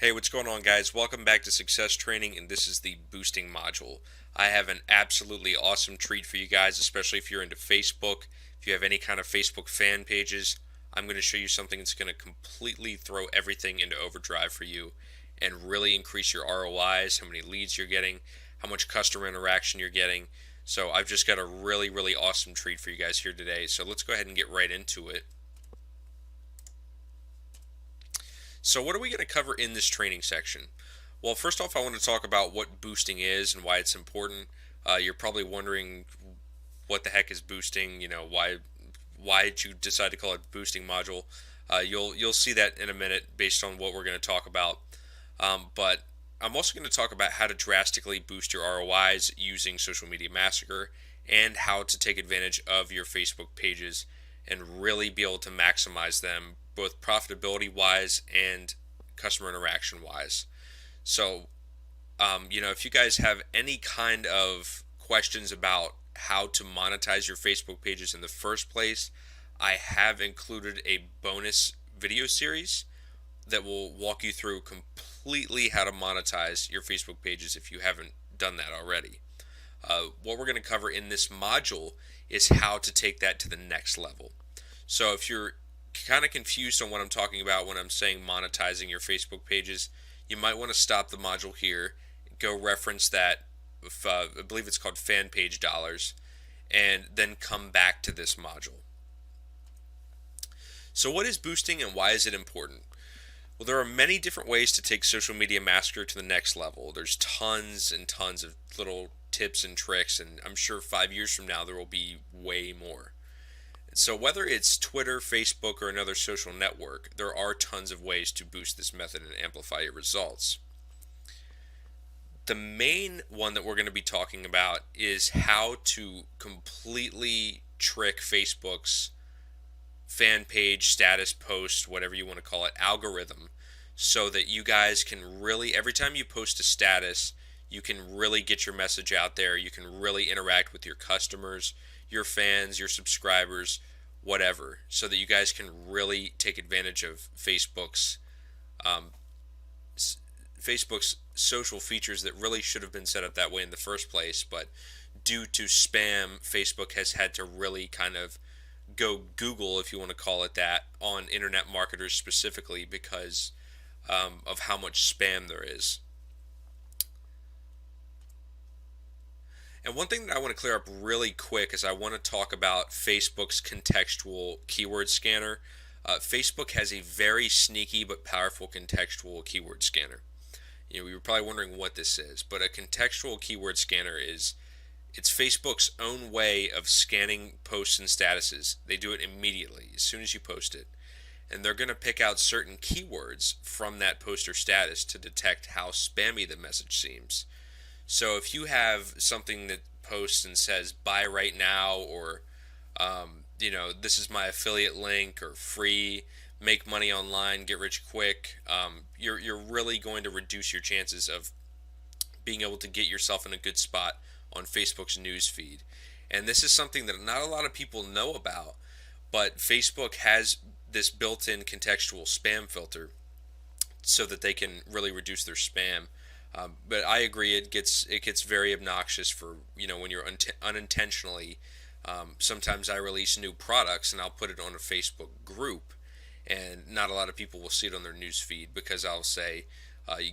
Hey, what's going on, guys? Welcome back to Success Training, and this is the boosting module. I have an absolutely awesome treat for you guys, especially if you're into Facebook. If you have any kind of Facebook fan pages, I'm going to show you something that's going to completely throw everything into overdrive for you and really increase your ROIs, how many leads you're getting, how much customer interaction you're getting. So I've just got a really awesome treat for you guys here today. So let's go ahead and get right into it. So what are we going to cover in this training section? Well, first off, I want to talk about what boosting is and why it's important. You're probably wondering what the heck is boosting. Why did you decide to call it boosting module? You'll see that in a minute based on what we're going to talk about. But I'm also going to talk about how to drastically boost your ROIs using Social Media Massacre and how to take advantage of your Facebook pages and really be able to maximize them both profitability wise and customer interaction wise. So, if you guys have any kind of questions about how to monetize your Facebook pages in the first place, I have included a bonus video series that will walk you through completely how to monetize your Facebook pages if you haven't done that already. What we're going to cover in this module is how to take that to the next level. So if you're kind of confused on what I'm talking about when I'm saying monetizing your Facebook pages, you might want to stop the module here, go reference that, I believe it's called fan page dollars, and then come back to this module. So what is boosting and why is it important? Well, there are many different ways to take Social Media Massacre to the next level. There's tons and tons of little tips and tricks, and I'm sure 5 years from now there will be way more. So whether it's Twitter, Facebook, or another social network, there are tons of ways to boost this method and amplify your results. The main one that we're going to be talking about is how to completely trick Facebook's fan page, status post, whatever you want to call it, algorithm, so that you guys can really, every time you post a status, you can really get your message out there. You can really interact with your customers, your fans, your subscribers, whatever, so that you guys can really take advantage of Facebook's social features that really should have been set up that way in the first place, but due to spam, Facebook has had to really kind of go Google, if you want to call it that, on internet marketers specifically because of how much spam there is. And one thing that I want to clear up really quick is I want to talk about Facebook's contextual keyword scanner. Facebook has a very sneaky but powerful contextual keyword scanner. You were probably wondering what this is, but a contextual keyword scanner it's Facebook's own way of scanning posts and statuses. They do it immediately as soon as you post it. And they're going to pick out certain keywords from that post or status to detect how spammy the message seems. So if you have something that posts and says buy right now, or this is my affiliate link, or free, make money online, get rich quick, you're really going to reduce your chances of being able to get yourself in a good spot on Facebook's news feed. And this is something that not a lot of people know about, but Facebook has this built-in contextual spam filter so that they can really reduce their spam. But I agree, it gets very obnoxious for when you're unintentionally. Sometimes I release new products and I'll put it on a Facebook group, and not a lot of people will see it on their news feed because I'll say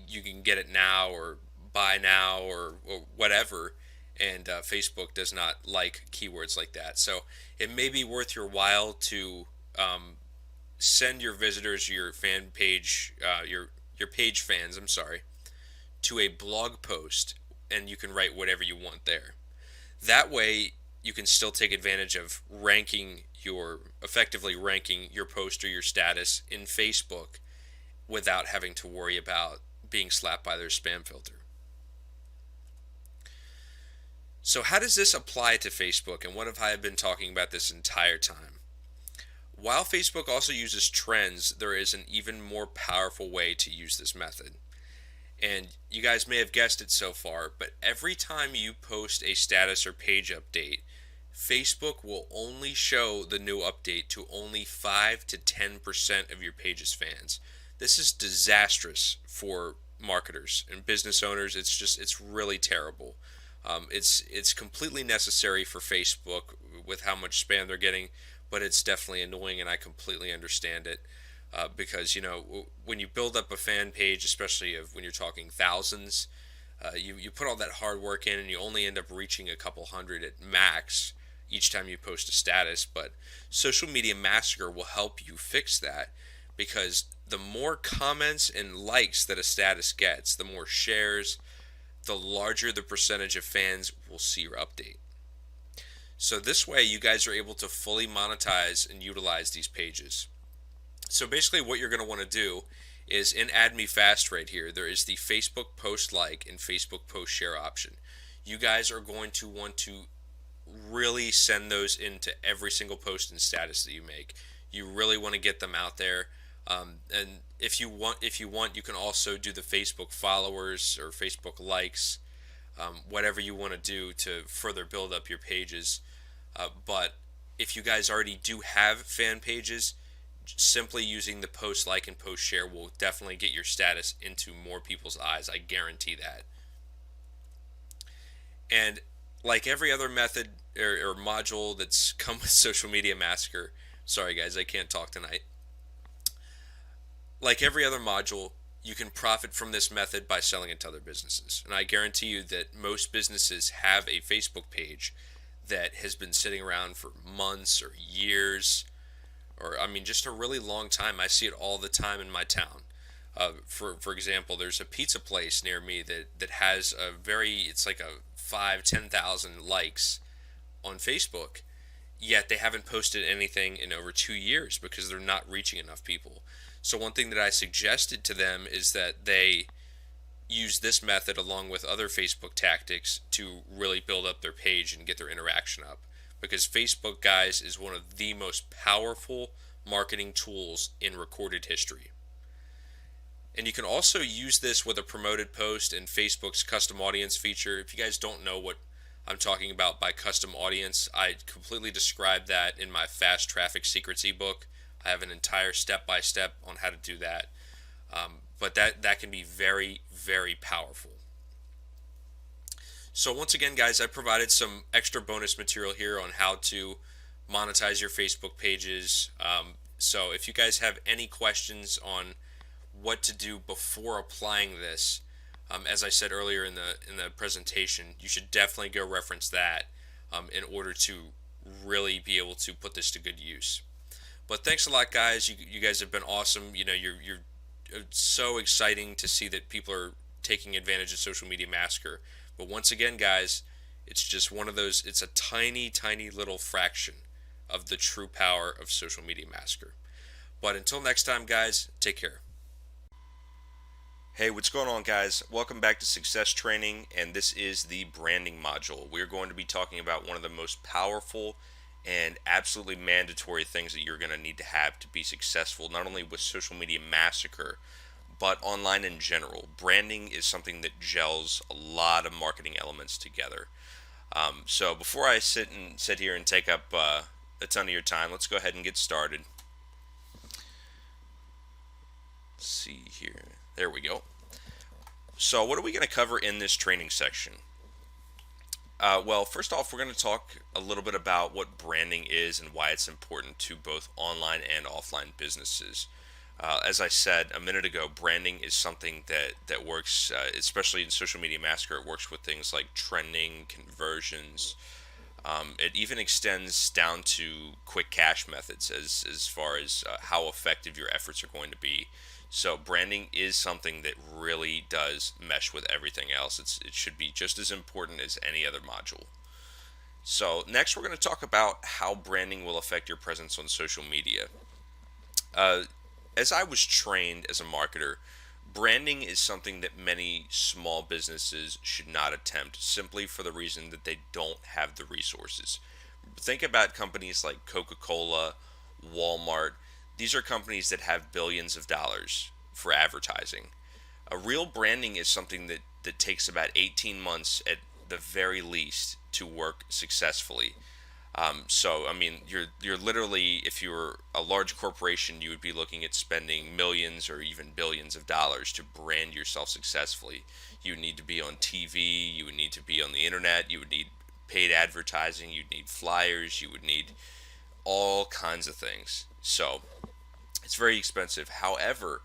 you can get it now, or buy now, or whatever. And Facebook does not like keywords like that. So it may be worth your while to send your visitors, your fan page, your page fans, I'm sorry, to a blog post, and you can write whatever you want there. That way you can still take advantage of effectively ranking your post or your status in Facebook without having to worry about being slapped by their spam filter. So how does this apply to Facebook, and what have I been talking about this entire time? While Facebook also uses trends, there is an even more powerful way to use this method. And you guys may have guessed it so far, but every time you post a status or page update, Facebook will only show the new update to only 5 to 10% of your page's fans. This is disastrous for marketers and business owners. It's really terrible. It's completely necessary for Facebook with how much spam they're getting, but it's definitely annoying, and I completely understand it. Because when you build up a fan page, especially when you're talking thousands, you put all that hard work in, and you only end up reaching a couple hundred at max each time you post a status. But Social Media Massacre will help you fix that, because the more comments and likes that a status gets, the more shares, the larger the percentage of fans will see your update. So this way, you guys are able to fully monetize and utilize these pages. So basically what you're going to want to do is in Add Me Fast right here, there is the Facebook post like and Facebook post share option. You guys are going to want to really send those into every single post and status that you make. You really want to get them out there. And if you want, you can also do the Facebook followers or Facebook likes, whatever you want to do to further build up your pages. But if you guys already do have fan pages, simply using the post like and post share will definitely get your status into more people's eyes. I guarantee that. And like every other method or module that's come with Social Media Massacre, sorry guys, I can't talk tonight. Like every other module, you can profit from this method by selling it to other businesses. And I guarantee you that most businesses have a Facebook page that has been sitting around for months or years, or I mean just a really long time. I see it all the time in my town. For example, there's a pizza place near me that has it's like a 10,000 likes on Facebook, yet they haven't posted anything in over 2 years because they're not reaching enough people. So one thing that I suggested to them is that they use this method along with other Facebook tactics to really build up their page and get their interaction up. Because Facebook, guys, is one of the most powerful marketing tools in recorded history. And you can also use this with a promoted post in Facebook's custom audience feature. If you guys don't know what I'm talking about by custom audience, I completely describe that in my Fast Traffic Secrets ebook. I have an entire step-by-step on how to do that. But that can be very, very powerful. So once again, guys, I provided some extra bonus material here on how to monetize your Facebook pages. So if you guys have any questions on what to do before applying this, as I said earlier in the presentation, you should definitely go reference that in order to really be able to put this to good use. But thanks a lot, guys. You guys have been awesome. You're so exciting to see that people are taking advantage of Social Media Massacre. But once again, guys, it's just one of those. It's a tiny, tiny little fraction of the true power of Social Media Massacre. But until next time, guys, take care. Hey, what's going on, guys? Welcome back to Success Training, and this is the branding module. We're going to be talking about one of the most powerful and absolutely mandatory things that you're going to need to have to be successful, not only with Social Media Massacre, but online in general. Branding is something that gels a lot of marketing elements together. So before I sit here and take up a ton of your time, let's go ahead and get started. Let's see here. There we go. So what are we going to cover in this training section? Well, first off, we're going to talk a little bit about what branding is and why it's important to both online and offline businesses. As I said a minute ago, branding is something that works, especially in Social Media Massacre. It works with things like trending, conversions. It even extends down to quick cash methods as far as how effective your efforts are going to be. So branding is something that really does mesh with everything else. It should be just as important as any other module. So next we're going to talk about how branding will affect your presence on social media. As I was trained as a marketer, branding is something that many small businesses should not attempt simply for the reason that they don't have the resources. Think about companies like Coca-Cola, Walmart. These are companies that have billions of dollars for advertising. A real branding is something that takes about 18 months at the very least to work successfully. So I mean, you're literally, if you were a large corporation, you would be looking at spending millions or even billions of dollars to brand yourself successfully. You would need to be on TV. You would need to be on the internet. You would need paid advertising. You'd need flyers. You would need all kinds of things. So it's very expensive. However,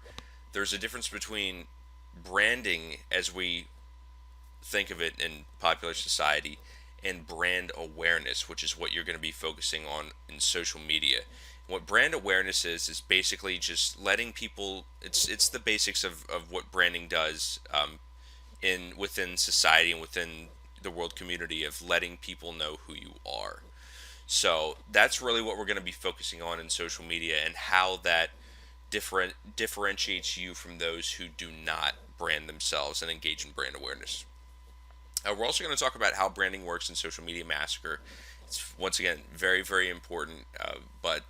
there's a difference between branding as we think of it in popular society and brand awareness, which is what you're going to be focusing on in social media. What brand awareness is basically just letting people. It's the basics of what branding does, in within society and within the world community, of letting people know who you are. So that's really what we're going to be focusing on in social media, and how that differentiates you from those who do not brand themselves and engage in brand awareness. We're also going to talk about how branding works in Social Media Massacre. It's once again very, very important, but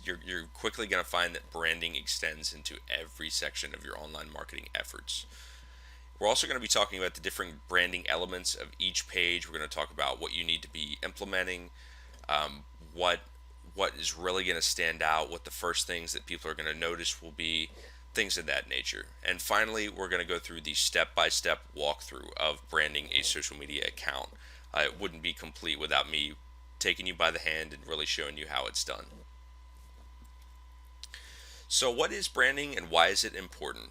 you're quickly going to find that branding extends into every section of your online marketing efforts. We're also going to be talking about the different branding elements of each page. We're going to talk about what you need to be implementing, um, what what is really going to stand out, what the first things that people are going to notice will be, things of that nature. And finally, we're going to go through the step-by-step walkthrough of branding a social media account. It wouldn't be complete without me taking you by the hand and really showing you how it's done. So, what is branding and why is it important?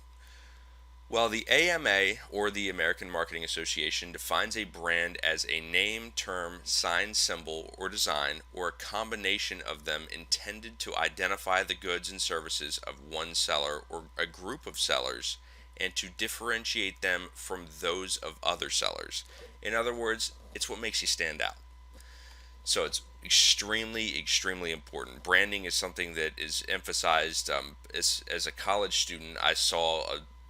Well, the AMA, or the American Marketing Association, defines a brand as a name, term, sign, symbol, or design, or a combination of them intended to identify the goods and services of one seller or a group of sellers and to differentiate them from those of other sellers. In other words, it's what makes you stand out. So it's extremely, extremely important. Branding is something that is emphasized. As a college student, I saw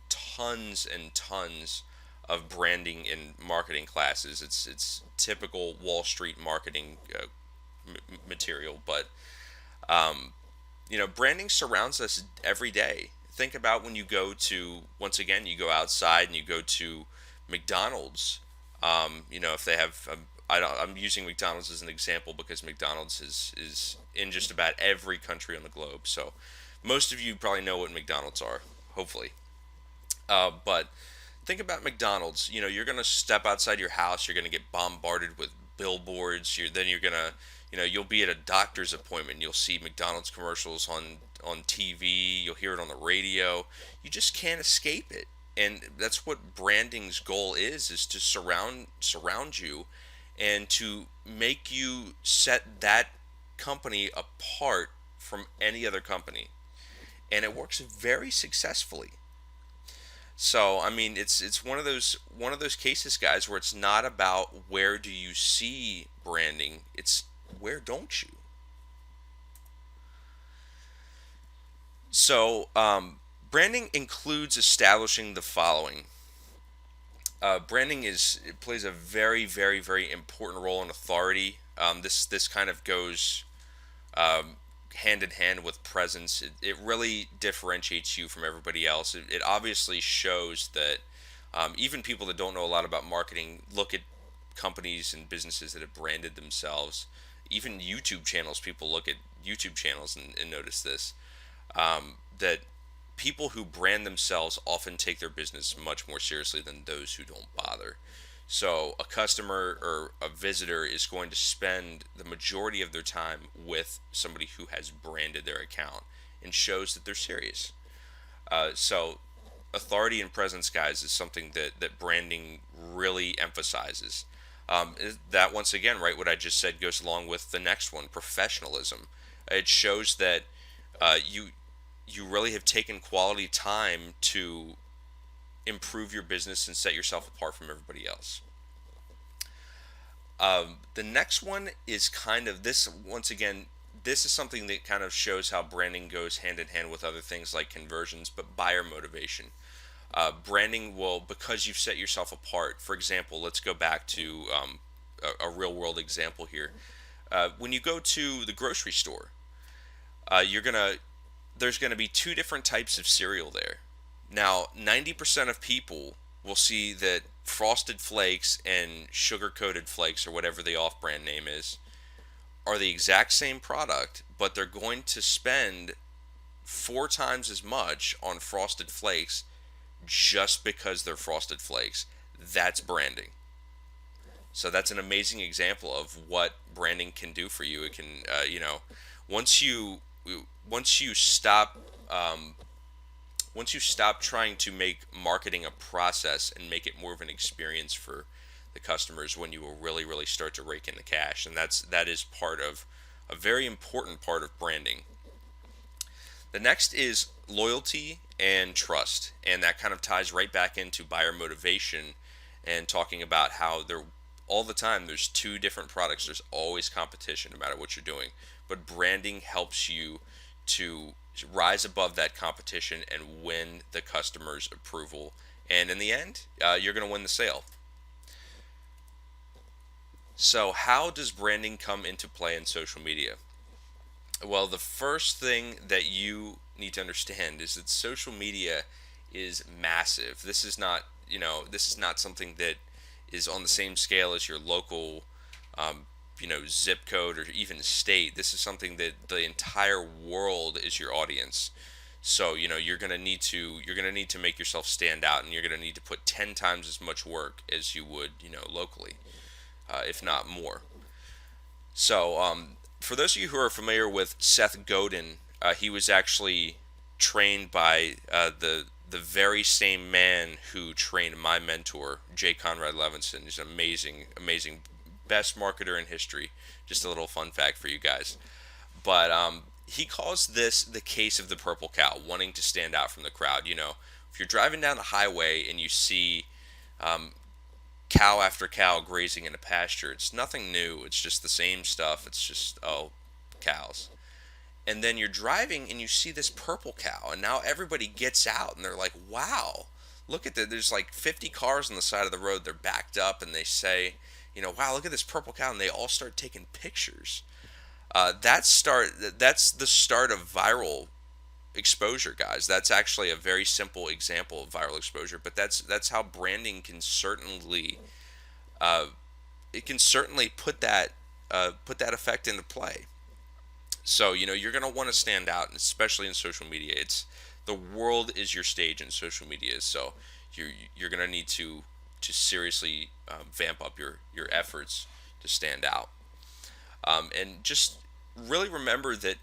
tons and tons of branding in marketing classes. It's typical Wall Street marketing material, but branding surrounds us every day. Think about when you go to, once again, you go outside and you go to McDonald's. If they have, I'm using McDonald's as an example because McDonald's is in just about every country on the globe. So most of you probably know what McDonald's are, hopefully. But think about McDonald's. You're going to step outside your house. You're going to get bombarded with billboards. Then you're going to, you'll be at a doctor's appointment. You'll see McDonald's commercials on TV. You'll hear it on the radio. You just can't escape it. And that's what branding's goal is to surround you and to make you set that company apart from any other company. And it works very successfully. So I mean, it's one of those cases, guys, where it's not about where do you see branding, it's where don't you. So branding includes establishing the following. Branding it plays a very, very, very important role in authority. This kind of goes um, hand in hand with presence. It really differentiates you from everybody else. It obviously shows that even people that don't know a lot about marketing look at companies and businesses that have branded themselves. Even YouTube channels, people look at YouTube channels and notice this, that people who brand themselves often take their business much more seriously than those who don't bother. So a customer or a visitor is going to spend the majority of their time with somebody who has branded their account and shows that they're serious. So authority and presence, guys, is something that branding really emphasizes. That, once again, right, what I just said goes along with the next one, professionalism. It shows that you really have taken quality time to improve your business and set yourself apart from everybody else. The next one is kind of this, once again, this is something that kind of shows how branding goes hand in hand with other things like conversions, but buyer motivation. Branding will, because you've set yourself apart, for example, let's go back to a real world example here. When you go to the grocery store, you're going to there's going to be two different types of cereal there. Now, 90% of people will see that Frosted Flakes and Sugar Coated Flakes, or whatever the off brand name is, are the exact same product, but they're going to spend 4 times as much on Frosted Flakes just because they're Frosted Flakes. That's branding. So that's an amazing example of what branding can do for you. It can, once you once you stop um, once you stop trying to make marketing a process and make it more of an experience for the customers, when you will really start to rake in the cash, and that is part of a very important part of branding. The next is loyalty and trust, and that kind of ties right back into buyer motivation and talking about how there all the time there's two different products. There's always competition no matter what you're doing, but branding helps you to rise above that competition and win the customer's approval. And in the end, you're going to win the sale. So, how does branding come into play in social media? Well, the first thing that you need to understand is that social media is massive. This is not something that is on the same scale as your local, zip code or even state. This is something that the entire world is your audience. So, you're gonna need to make yourself stand out, and you're gonna need to put 10 times as much work as you would, locally, if not more. So, for those of you who are familiar with Seth Godin, he was actually trained by the very same man who trained my mentor, J. Conrad Levinson. He's an amazing, best marketer in history. Just a little fun fact for you guys. But he calls this the case of the purple cow, wanting to stand out from the crowd. If you're driving down the highway and you see um, cow after cow grazing in a pasture. It's nothing new. It's just the same stuff. It's just, oh, cows. And then you're driving and you see this purple cow, and now everybody gets out and they're like, wow, look at that. There's like 50 cars on the side of the road. They're backed up and they say, wow, look at this purple cow. And they all start taking pictures. That's the start of viral exposure, guys. That's actually a very simple example of viral exposure, but that's how branding can certainly uh, it can certainly put that effect into play. So you're gonna want to stand out, especially in social media. It's the world is your stage in social media, so you're gonna need to seriously vamp up your efforts to stand out. And just really remember that,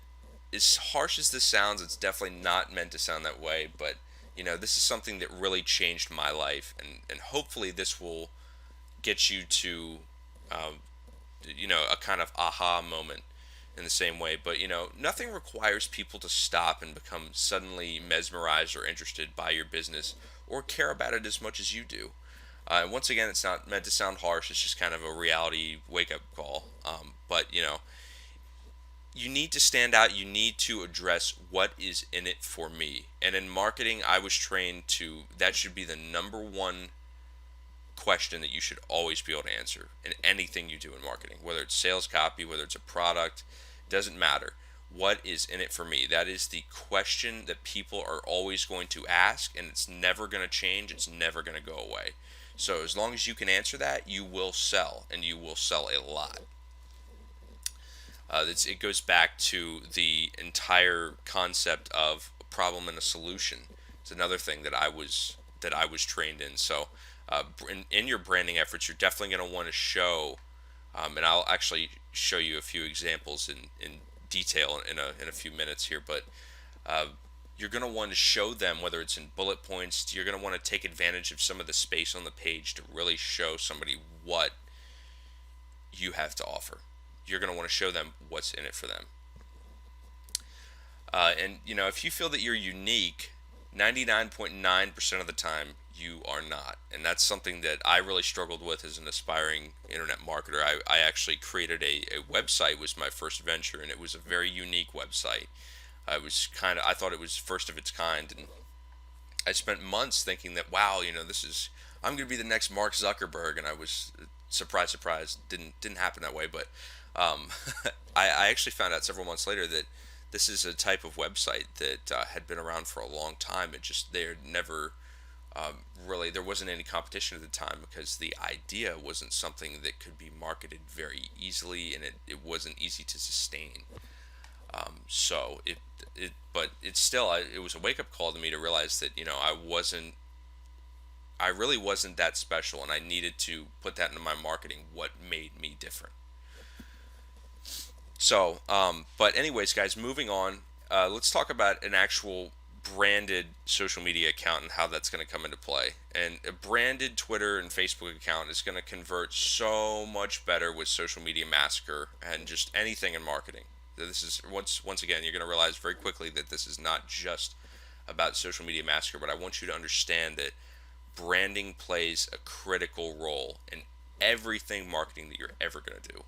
as harsh as this sounds, it's definitely not meant to sound that way. But this is something that really changed my life, and hopefully this will get you to um, a kind of aha moment in the same way. But nothing requires people to stop and become suddenly mesmerized or interested by your business or care about it as much as you do. And once again, it's not meant to sound harsh. It's just kind of a reality wake up call. But you need to stand out. You need to address what is in it for me. And in marketing, I was trained to that should be the number one question that you should always be able to answer in anything you do in marketing, whether it's sales copy, whether it's a product, doesn't matter. What is in it for me? That is the question that people are always going to ask, and it's never going to change. It's never going to go away. So as long as you can answer that, you will sell, and you will sell a lot. It goes back to the entire concept of a problem and a solution. It's another thing that I was trained in. So, in your branding efforts, you're definitely going to want to show, and I'll actually show you a few examples in detail in a few minutes here. But uh, you're going to want to show them, whether it's in bullet points. You're going to want to take advantage of some of the space on the page to really show somebody what you have to offer. You're going to want to show them what's in it for them. And if you feel that you're unique, 99.9% of the time you are not. And that's something that I really struggled with as an aspiring internet marketer. I actually created a website, was my first venture, and it was a very unique website. I thought it was first of its kind, and I spent months thinking that, wow, I'm going to be the next Mark Zuckerberg, and I was surprise, didn't happen that way. But um, I actually found out several months later that this is a type of website that had been around for a long time. It just they're never Really, there wasn't any competition at the time because the idea wasn't something that could be marketed very easily, and it wasn't easy to sustain. So but it's still, it was a wake up call to me to realize that I really wasn't that special, and I needed to put that into my marketing. What made me different? So, but anyways, guys, moving on. Let's talk about an actual branded social media account and how that's going to come into play. And a branded Twitter and Facebook account is going to convert so much better with Social Media Massacre and just anything in marketing. This is once again, you're going to realize very quickly that this is not just about Social Media Massacre, but I want you to understand that branding plays a critical role in everything marketing that you're ever going to do.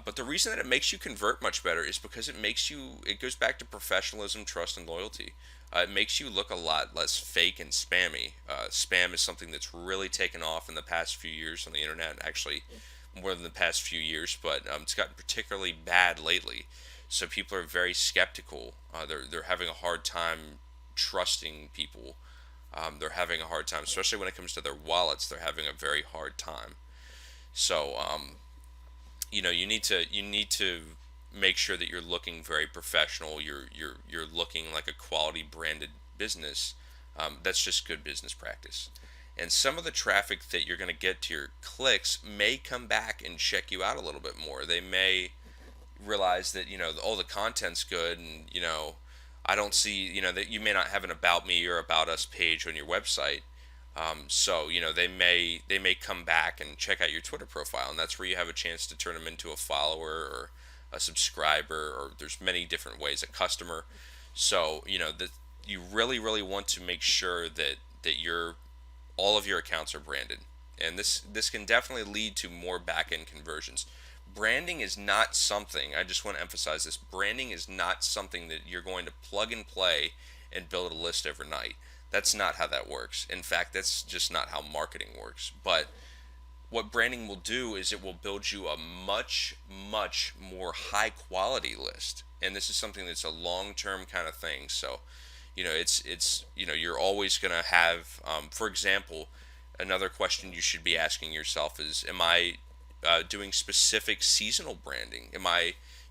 But the reason that it makes you convert much better is because it goes back to professionalism, trust, and loyalty. It makes you look a lot less fake and spammy. Spam is something that's really taken off in the past few years on the internet, actually more than the past few years, but it's gotten particularly bad lately. So people are very skeptical. They're having a hard time trusting people. They're having a hard time, especially when it comes to their wallets. They're having a very hard time. So you need to make sure that you're looking very professional. You're looking like a quality branded business. That's just good business practice. And some of the traffic that you're going to get to your clicks may come back and check you out a little bit more. They may realize that the content's good, and I don't see that you may not have an about me or about us page on your website. So they may come back and check out your Twitter profile, and that's where you have a chance to turn them into a follower or a subscriber, or there's many different ways, a customer. So that you really want to make sure that all of your accounts are branded, and this can definitely lead to more back end conversions. Branding is not something, I just want to emphasize this, branding is not something that you're going to plug and play and build a list overnight. That's not how that works. In fact, that's just not how marketing works. But what branding will do is it will build you a much, much more high quality list. And this is something that's a long term kind of thing. So, you're always going to have, for example, another question you should be asking yourself is, am I doing specific seasonal branding?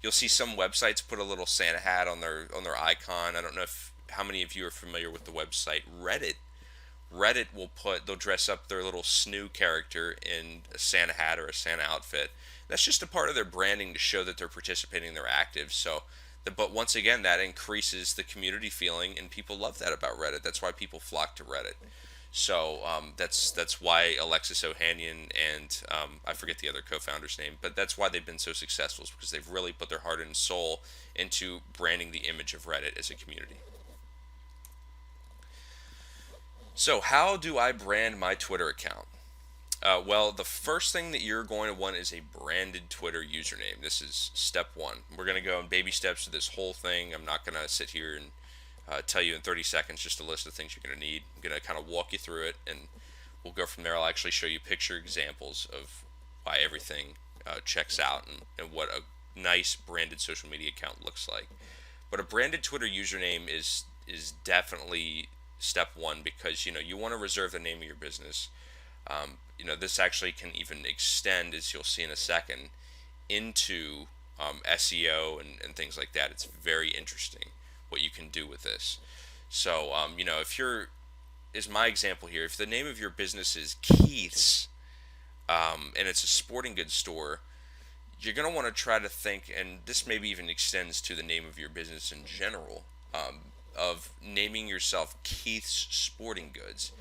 You'll see some websites put a little Santa hat on their icon. I don't know if how many of you are familiar with the website Reddit. They'll dress up their little snoo character in a Santa hat or a Santa outfit. That's just a part of their branding to show that they're participating, they're active. But once again, that increases the community feeling, and people love that about Reddit. That's why people flock to Reddit. So that's why Alexis Ohanian and I forget the other co-founder's name, but that's why they've been so successful, is because they've really put their heart and soul into branding the image of Reddit as a community. So how do I brand my Twitter account? Well, the first thing that you're going to want is a branded Twitter username. This is step one. We're going to go in baby steps to this whole thing. I'm not going to sit here and tell you in 30 seconds just a list of things you're going to need. I'm going to kind of walk you through it, and we'll go from there. I'll actually show you picture examples of why everything checks out, and what a nice branded social media account looks like. But a branded Twitter username is definitely step one, because you want to reserve the name of your business. This actually can even extend, as you'll see in a second, into SEO and things like that. It's very interesting what you can do with this. So, if is my example here, if the name of your business is Keith's, and it's a sporting goods store, you're going to want to try to think, and this maybe even extends to the name of your business in general, of naming yourself Keith's Sporting Goods.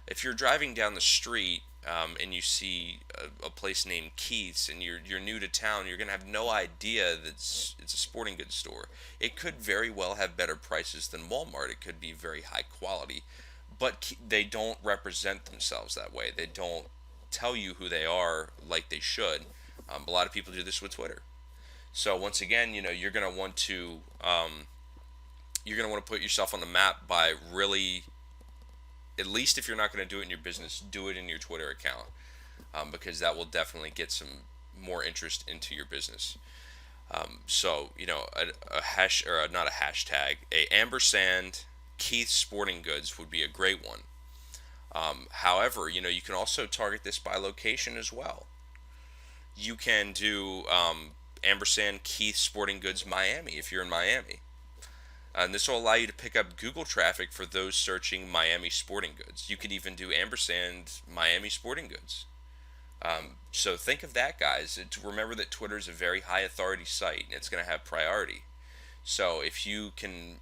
If you're driving down the street and you see a place named Keith's, and you're new to town, you're going to have no idea that it's a sporting goods store. It could very well have better prices than Walmart. It could be very high quality, but they don't represent themselves that way. They don't tell you who they are like they should. A lot of people do this with Twitter. So once again, you're going to want to put yourself on the map by really, at least if you're not going to do it in your business, do it in your Twitter account, because that will definitely get some more interest into your business. A hash, or not a hashtag, a ampersand Keith Sporting Goods would be a great one. However, you can also target this by location as well. You can do ampersand Keith Sporting Goods Miami if you're in Miami. And this will allow you to pick up Google traffic for those searching Miami sporting goods. You could even do ampersand Miami sporting goods. So think of that, guys. Remember that Twitter is a very high authority site and it's going to have priority. So if you can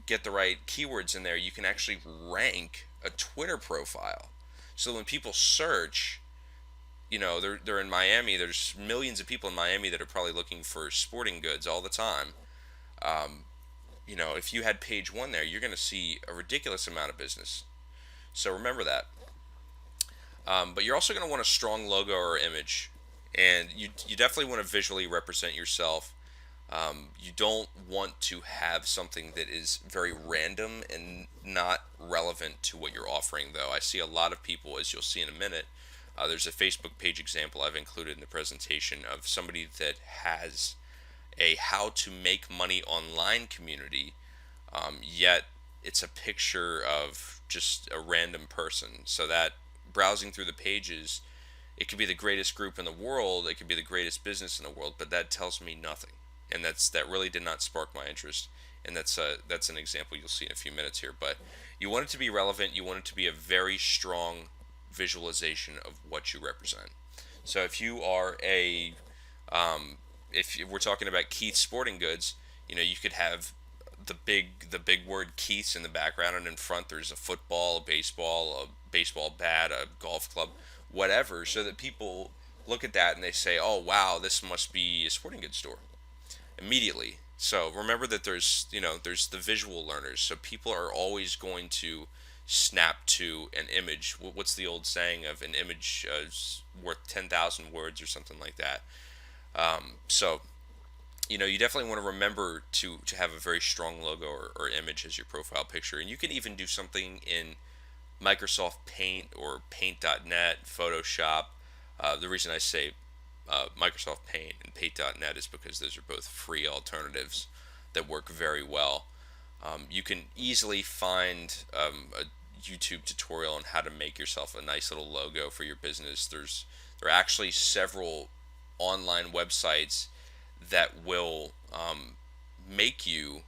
get the right keywords in there, you can actually rank a Twitter profile. So when people search, they're in Miami. There's millions of people in Miami that are probably looking for sporting goods all the time. Um, if you had page one there, you're going to see a ridiculous amount of business. So remember that. But you're also going to want a strong logo or image, and you definitely want to visually represent yourself. You don't want to have something that is very random and not relevant to what you're offering, though. I see a lot of people, as you'll see in a minute. There's a Facebook page example I've included in the presentation of somebody that has a how to make money online community, yet it's a picture of just a random person. So that browsing through the pages, it could be the greatest group in the world, it could be the greatest business in the world, but that tells me nothing, and that really did not spark my interest. And that's an example you'll see in a few minutes here. But you want it to be relevant. You want it to be a very strong visualization of what you represent. So if you are if we're talking about Keith's Sporting Goods, you could have the big word Keith's in the background, and in front there's a football, a baseball bat, a golf club, whatever, so that people look at that and they say, "Oh wow, this must be a sporting goods store." Immediately. So remember that there's the visual learners. So people are always going to snap to an image. What's the old saying of an image is worth 10,000 words or something like that? So you definitely want to remember to have a very strong logo or image as your profile picture, and you can even do something in Microsoft Paint or Paint.net, Photoshop. The reason I say Microsoft Paint and Paint.net is because those are both free alternatives that work very well. You can easily find a YouTube tutorial on how to make yourself a nice little logo for your business. There are actually several online websites that will make you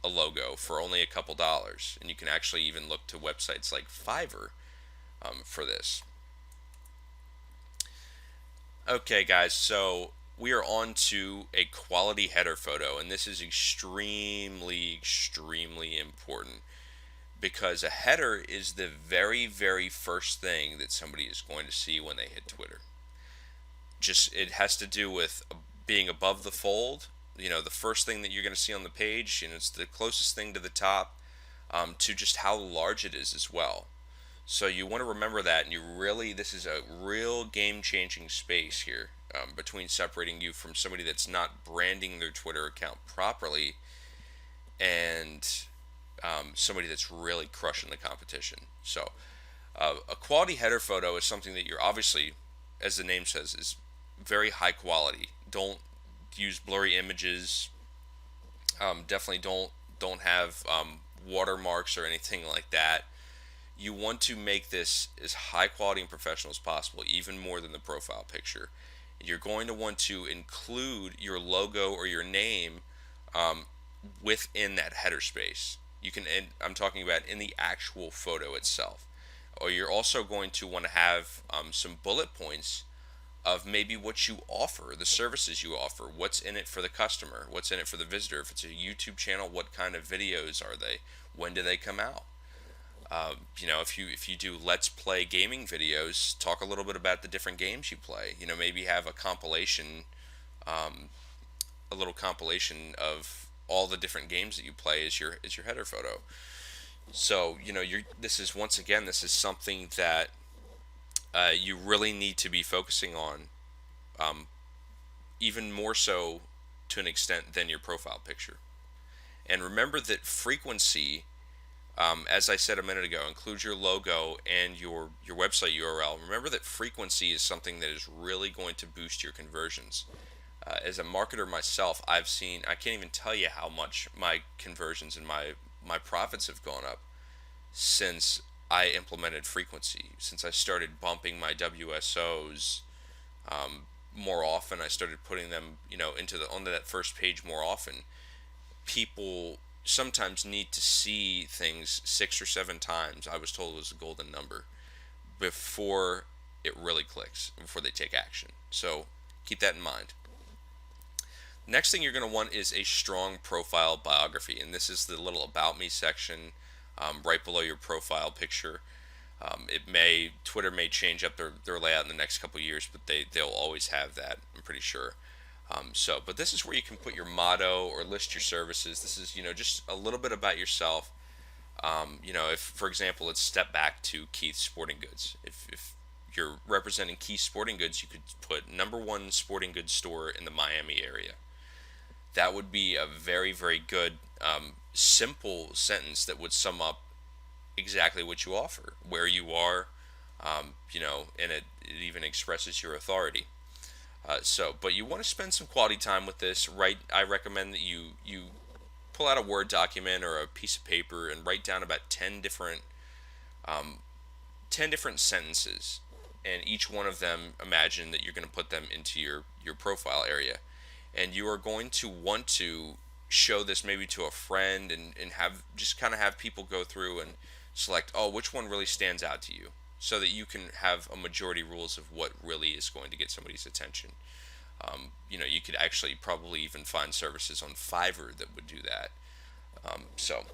a logo for only a couple dollars, and you can actually even look to websites like Fiverr for this. Okay, guys, so we are on to a quality header photo, and this is extremely important because a header is the very, very first thing that somebody is going to see when they hit Twitter. Just it has to do with being above the fold. The first thing that you're going to see on the page, and it's the closest thing to the top, to just how large it is as well. So you want to remember that, and this is a real game-changing space here between separating you from somebody that's not branding their Twitter account properly and somebody that's really crushing the competition. So a quality header photo is something that you're obviously, as the name says, is very high quality. Don't use blurry images. Definitely don't have watermarks or anything like that. You want to make this as high quality and professional as possible, even more than the profile picture. You're going to want to include your logo or your name within that header space. And I'm talking about in the actual photo itself. Or you're also going to want to have some bullet points of maybe what you offer, the services you offer, what's in it for the customer, what's in it for the visitor. If it's a YouTube channel, what kind of videos are they? When do they come out? If you do let's play gaming videos, talk a little bit about the different games you play. Maybe have a little compilation of all the different games that you play as your header photo. So this is something that you really need to be focusing on, even more so to an extent than your profile picture. And remember that frequency, as I said a minute ago, includes your logo and your website URL. Remember that frequency is something that is really going to boost your conversions. As a marketer myself, I can't even tell you how much my conversions and my profits have gone up since I implemented frequency. Since I started bumping my WSOs more often, I started putting them, into the onto that first page more often. People sometimes need to see things 6 or 7 times. I was told it was a golden number before it really clicks, before they take action. So keep that in mind. Next thing you're going to want is a strong profile biography, and this is the little about me section right below your profile picture. Twitter may change up their layout in the next couple of years, but they'll always have that, I'm pretty sure. But this is where you can put your motto or list your services. This is, just a little bit about yourself. If, for example, let's step back to Keith's Sporting Goods. If you're representing Keith's Sporting Goods, you could put number one sporting goods store in the Miami area. That would be a very, very good, simple sentence that would sum up exactly what you offer, where you are, and it even expresses your authority. But you want to spend some quality time with this. Right, I recommend that you pull out a Word document or a piece of paper and write down about 10 different sentences, and each one of them, imagine that you're going to put them into your profile area, and you are going to want to show this maybe to a friend, and have just kind of have people go through and select, which one really stands out to you, so that you can have a majority rules of what really is going to get somebody's attention. You could actually probably even find services on Fiverr that would do that. So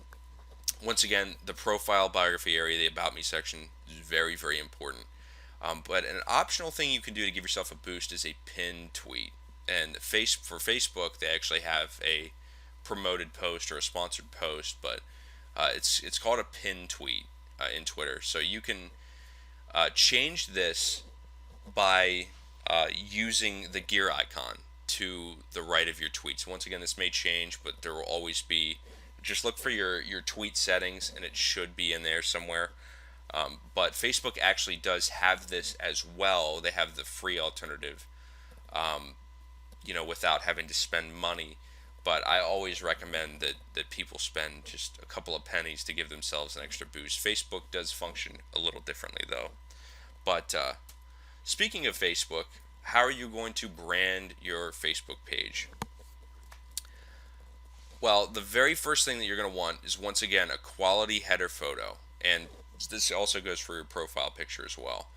once again, the profile biography area, the about me section, is very, very important. But an optional thing you can do to give yourself a boost is a pinned tweet. And for Facebook, they actually have a promoted post or a sponsored post, but it's called a pinned tweet in Twitter. So you can change this by using the gear icon to the right of your tweets. Once again, this may change, but there will always be. Just look for your tweet settings, and it should be in there somewhere. But Facebook actually does have this as well. They have the free alternative, without having to spend money. But I always recommend that people spend just a couple of pennies to give themselves an extra boost. Facebook does function a little differently, though. But speaking of Facebook, how are you going to brand your Facebook page? Well, the very first thing that you're going to want is, once again, a quality header photo. And this also goes for your profile picture as well.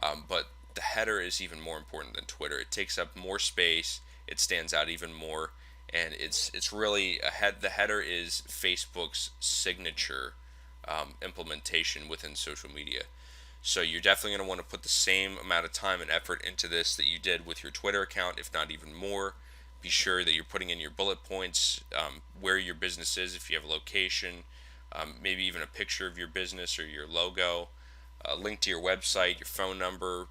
But the header is even more important than Twitter. It takes up more space. It stands out even more. And it's really the header is Facebook's signature implementation within social media. So you're definitely going to want to put the same amount of time and effort into this that you did with your Twitter account, if not even more. Be sure that you're putting in your bullet points, where your business is, if you have a location, maybe even a picture of your business or your logo, a link to your website, your phone number.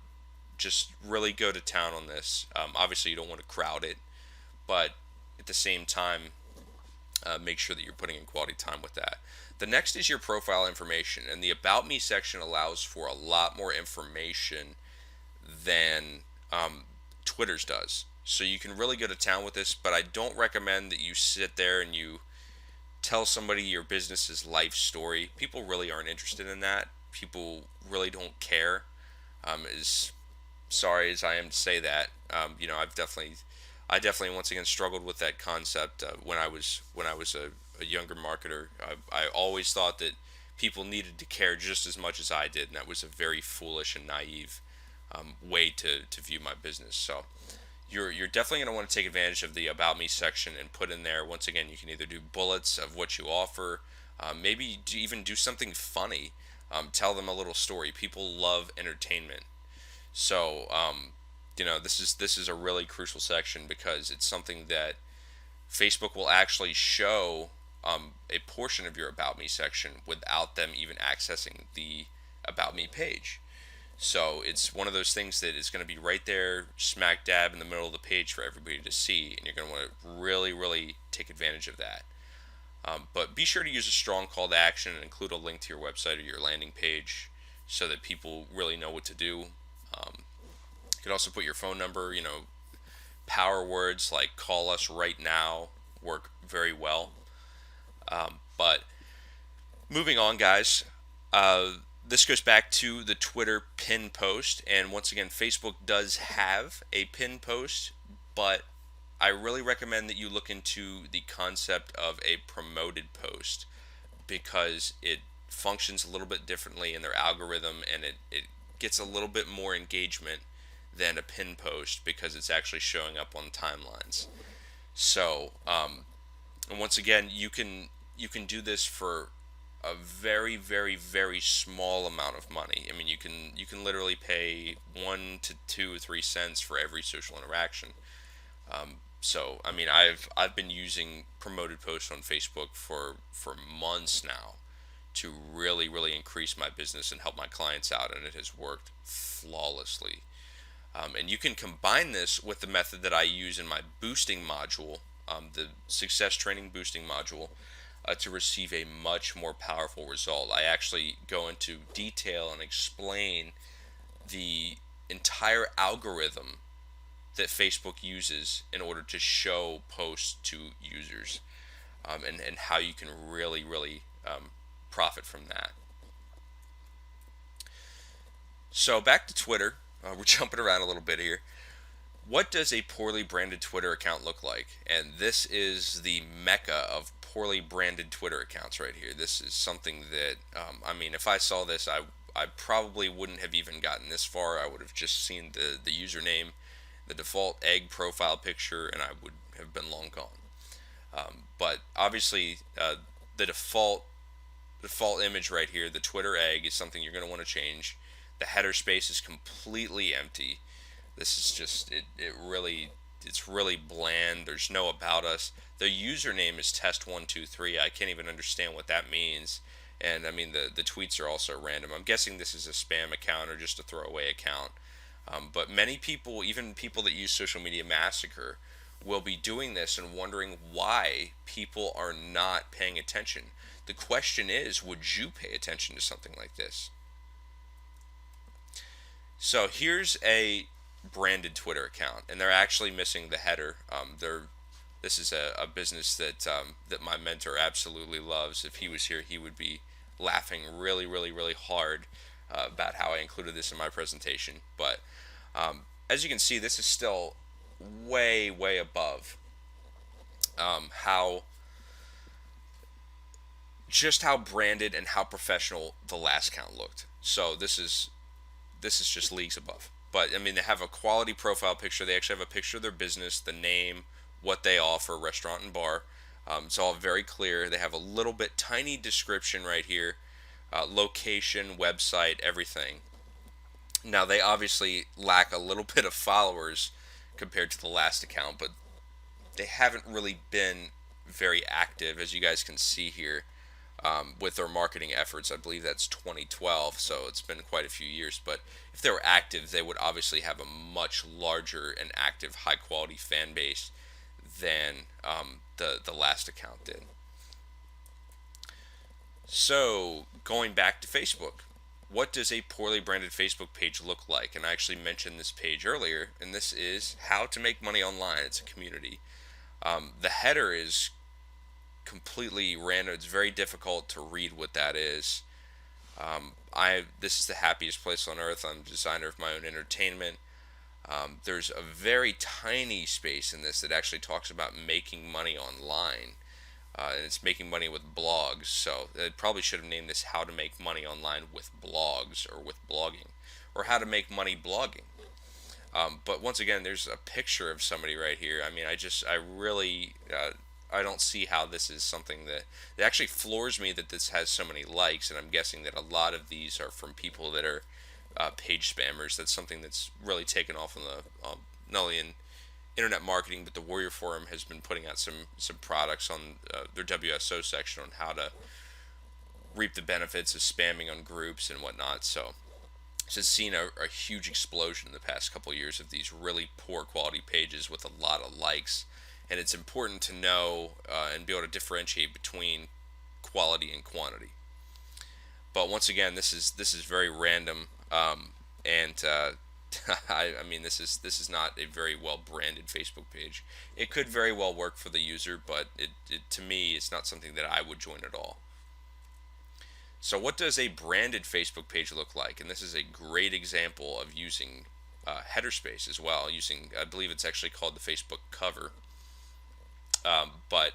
Just really go to town on this. Obviously, you don't want to crowd it, but at the same time, make sure that you're putting in quality time with that. The next is your profile information, and the About Me section allows for a lot more information than Twitter's does. So you can really go to town with this, but I don't recommend that you sit there and you tell somebody your business's life story. People really aren't interested in that. People really don't care. As sorry as I am to say that, I definitely once again struggled with that concept when I was a younger marketer. I always thought that people needed to care just as much as I did, and that was a very foolish and naive way to view my business. So you're definitely going to want to take advantage of the About Me section and put in there, once again, you can either do bullets of what you offer, maybe even do something funny, tell them a little story. People love entertainment. So this is a really crucial section, because it's something that Facebook will actually show a portion of your About Me section without them even accessing the About Me page. So it's one of those things that is going to be right there, smack dab in the middle of the page for everybody to see, and you're going to want to really, really take advantage of that. But be sure to use a strong call to action and include a link to your website or your landing page so that people really know what to do. You can also put your phone number. Power words like "call us right now" work very well. But moving on, guys, this goes back to the Twitter pin post, and once again, Facebook does have a pin post, but I really recommend that you look into the concept of a promoted post because it functions a little bit differently in their algorithm, and it gets a little bit more engagement than a pin post because it's actually showing up on timelines. So, and once again, you can do this for a very, very, very small amount of money. I mean, you can literally pay 1 to 2 or 3 cents for every social interaction. So, I mean, I've been using promoted posts on Facebook for months now to really, really increase my business and help my clients out, and it has worked flawlessly. And you can combine this with the method that I use in my boosting module, the success training boosting module, to receive a much more powerful result. I actually go into detail and explain the entire algorithm that Facebook uses in order to show posts to users, and how you can really, really profit from that. So back to Twitter. We're jumping around a little bit here. What does a poorly branded Twitter account look like? And this is the mecca of poorly branded Twitter accounts right here. This is something that, I mean, if I saw this, I probably wouldn't have even gotten this far. I would have just seen the username, the default egg profile picture, and I would have been long gone. But obviously, the default image right here, the Twitter egg, is something you're going to want to change. The header space is completely empty. This is just it's really bland. There's no about us. The username is test123. I can't even understand what that means. And I mean the tweets are also random. I'm guessing this is a spam account or just a throwaway account. But many people, even people that use Social Media Massacre, will be doing this and wondering why people are not paying attention. The question is, would you pay attention to something like this? So here's a branded Twitter account, and they're actually missing the header. This is a business that my mentor absolutely loves. If he was here, he would be laughing really, really, really hard about how I included this in my presentation. But as you can see, this is still way, way above how branded and how professional the last count looked. So this is just leagues above. But I mean, they have a quality profile picture. They actually have a picture of their business, the name, what they offer, restaurant and bar. It's all very clear. They have a little bit tiny description right here, location, website, everything. Now they obviously lack a little bit of followers compared to the last account, but they haven't really been very active, as you guys can see here, with their marketing efforts. I believe that's 2012, so it's been quite a few years. But if they were active, they would obviously have a much larger and active, high-quality fan base than the last account did. So going back to Facebook, what does a poorly branded Facebook page look like? And I actually mentioned this page earlier, and this is how to make money online. It's a community. The header is completely random. It's very difficult to read what that is. This is the happiest place on earth. I'm a designer of my own entertainment. There's a very tiny space in this that actually talks about making money online. And it's making money with blogs. So they probably should have named this how to make money online with blogs or with blogging, or how to make money blogging. But once again, there's a picture of somebody right here. I mean, I really, I don't see how this is something that it actually floors me that this has so many likes, and I'm guessing that a lot of these are from people that are page spammers. That's something that's really taken off on the not only in internet marketing, but the Warrior Forum has been putting out some products on their WSO section on how to reap the benefits of spamming on groups and whatnot. So it's seen a huge explosion in the past couple of years of these really poor quality pages with a lot of likes. And it's important to know and be able to differentiate between quality and quantity. But once again, this is very random, and I mean, this is not a very well branded Facebook page. It could very well work for the user, but it to me, it's not something that I would join at all. So what does a branded Facebook page look like? And this is a great example of using header space as well, using, I believe it's actually called the Facebook cover. But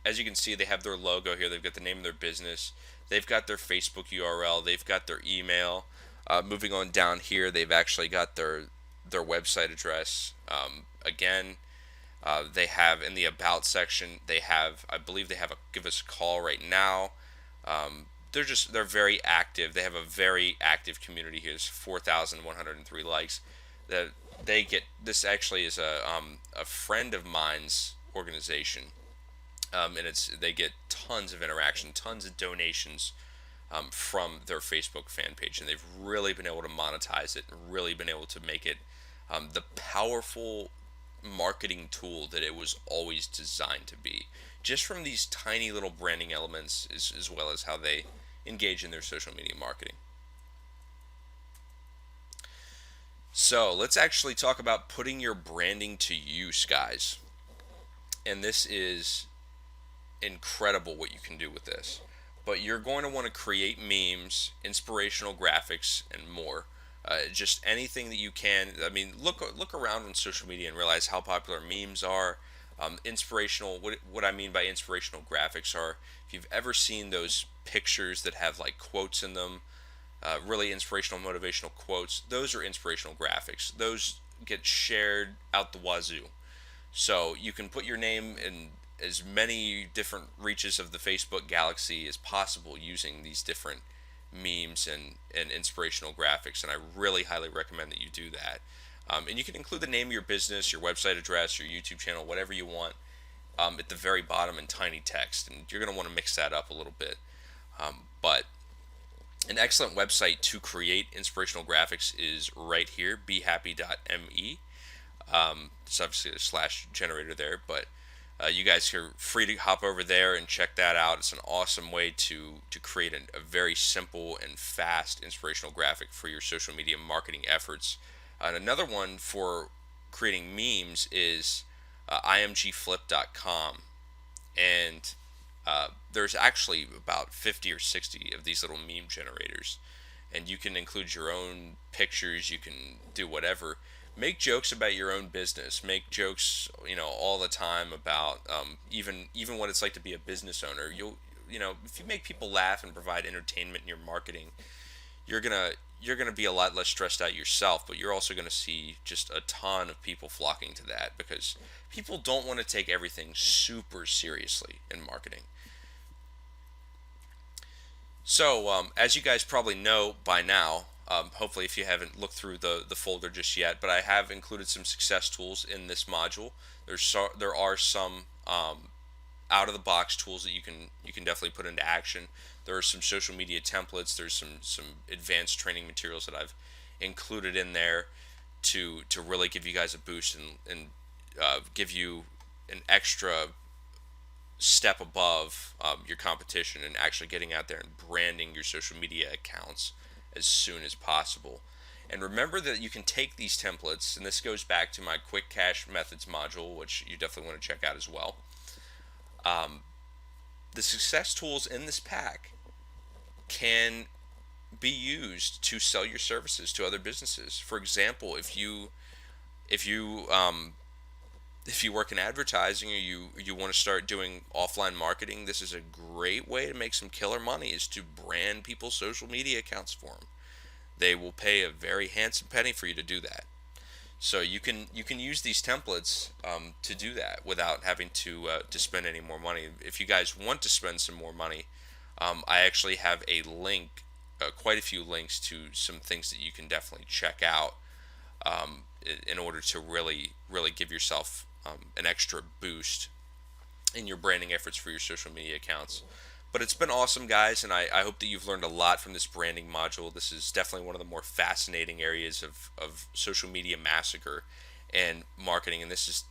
as you can see, they have their logo here. They've got the name of their business. They've got their Facebook URL. They've got their email. Moving on down here, they've actually got their website address. Again, they have in the about section, they have, I believe they have a give us a call right now. They're very active. They have a very active community here. There's 4,103 likes. That they get this actually is a friend of mine's organization, and they get tons of interaction, tons of donations from their Facebook fan page, and they've really been able to monetize it, and really been able to make it the powerful marketing tool that it was always designed to be, just from these tiny little branding elements as well as how they engage in their social media marketing. So let's actually talk about putting your branding to use, guys. And this is incredible what you can do with this. But you're going to want to create memes, inspirational graphics, and more. Just anything that you can. I mean, look around on social media and realize how popular memes are. Inspirational. What I mean by inspirational graphics are, if you've ever seen those pictures that have like quotes in them, really inspirational, motivational quotes. Those are inspirational graphics. Those get shared out the wazoo. So you can put your name in as many different reaches of the Facebook galaxy as possible using these different memes and inspirational graphics, and I really highly recommend that you do that. And you can include the name of your business, your website address, your YouTube channel, whatever you want, at the very bottom in tiny text, and you're going to want to mix that up a little bit. But an excellent website to create inspirational graphics is right here, behappy.me. It's obviously a slash generator there, but you guys are free to hop over there and check that out. It's an awesome way to create a very simple and fast inspirational graphic for your social media marketing efforts. And another one for creating memes is imgflip.com. And there's actually about 50 or 60 of these little meme generators. And you can include your own pictures, you can do whatever. Make jokes about your own business. Make jokes, all the time about even what it's like to be a business owner. If you make people laugh and provide entertainment in your marketing, you're gonna be a lot less stressed out yourself. But you're also gonna see just a ton of people flocking to that because people don't want to take everything super seriously in marketing. So, as you guys probably know by now, hopefully if you haven't looked through the folder just yet, but I have included some success tools in this module. There are some out of the box tools that you can definitely put into action. There are some social media templates. There's some advanced training materials that I've included in there to really give you guys a boost and give you an extra step above your competition and actually getting out there and branding your social media accounts as soon as possible. And remember that you can take these templates, and this goes back to my quick cash methods module, which you definitely want to check out as well. The success tools in this pack can be used to sell your services to other businesses. For example, if you work in advertising or you want to start doing offline marketing, this is a great way to make some killer money, is to brand people's social media accounts for them. They will pay a very handsome penny for you to do that. So you can use these templates to do that without having to spend any more money. If you guys want to spend some more money, I actually have a link, quite a few links to some things that you can definitely check out in order to really give yourself an extra boost in your branding efforts for your social media accounts. But it's been awesome, guys, and I hope that you've learned a lot from this branding module. This is definitely one of the more fascinating areas of social media massacre and marketing, and this is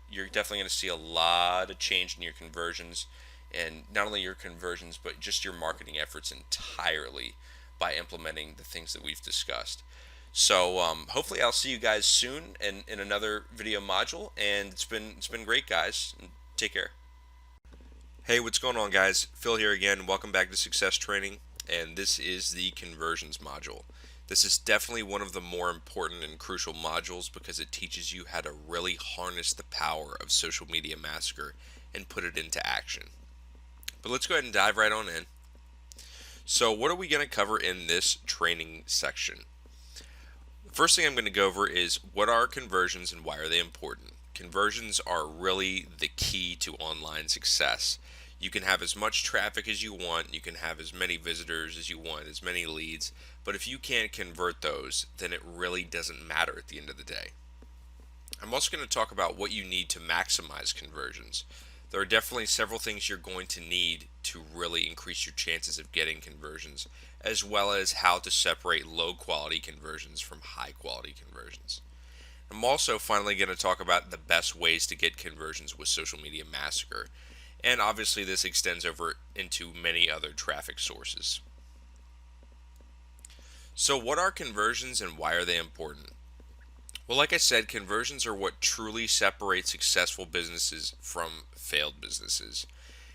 you're definitely gonna see a lot of change in your conversions, and not only your conversions, but just your marketing efforts entirely by implementing the things that we've discussed. So hopefully I'll see you guys soon in another video module, and it's been great, guys. Take care. Hey, what's going on, guys? Phil here again. Welcome back to Success Training, and this is the conversions module. This is definitely one of the more important and crucial modules because it teaches you how to really harness the power of Social Media Massacre and put it into action. But let's go ahead and dive right on in. So, what are we going to cover in this training section? The first thing I'm going to go over is what are conversions and why are they important? Conversions are really the key to online success. You can have as much traffic as you want, you can have as many visitors as you want, as many leads, but if you can't convert those, then it really doesn't matter at the end of the day. I'm also going to talk about what you need to maximize conversions. There are definitely several things you're going to need to really increase your chances of getting conversions, as well as how to separate low quality conversions from high quality conversions. I'm also finally going to talk about the best ways to get conversions with Social Media Massacre. And obviously this extends over into many other traffic sources. So what are conversions and why are they important? Well, like I said, conversions are what truly separates successful businesses from failed businesses.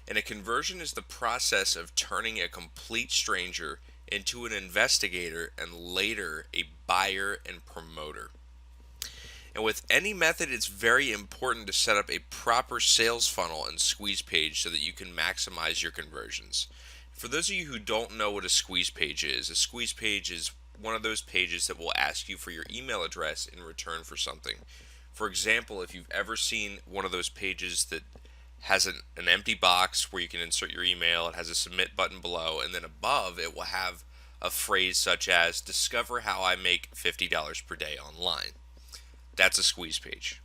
And a conversion is the process of turning a complete stranger into an investigator and later a buyer and promoter. And with any method, it's very important to set up a proper sales funnel and squeeze page so that you can maximize your conversions. For those of you who don't know what a squeeze page is, a squeeze page is one of those pages that will ask you for your email address in return for something. For example, if you've ever seen one of those pages that has an empty box where you can insert your email, it has a submit button below, and then above it will have a phrase such as, discover how I make $50 per day online. That's a squeeze page.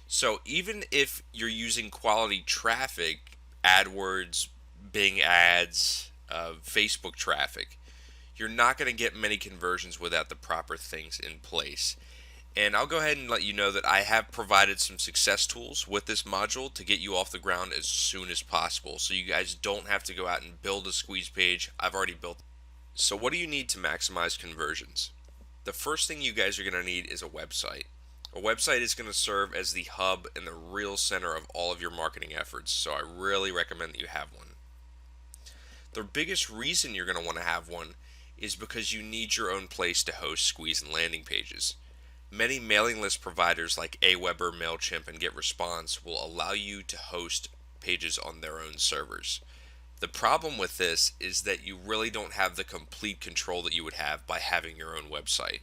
So even if you're using quality traffic, AdWords, Bing ads, Facebook traffic, you're not going to get many conversions without the proper things in place. And I'll go ahead and let you know that I have provided some success tools with this module to get you off the ground as soon as possible. So you guys don't have to go out and build a squeeze page. I've already built. So what do you need to maximize conversions? The first thing you guys are going to need is a website. A website is going to serve as the hub and the real center of all of your marketing efforts, so I really recommend that you have one. The biggest reason you're going to want to have one is because you need your own place to host squeeze and landing pages. Many mailing list providers like Aweber, MailChimp, and GetResponse will allow you to host pages on their own servers. The problem with this is that you really don't have the complete control that you would have by having your own website.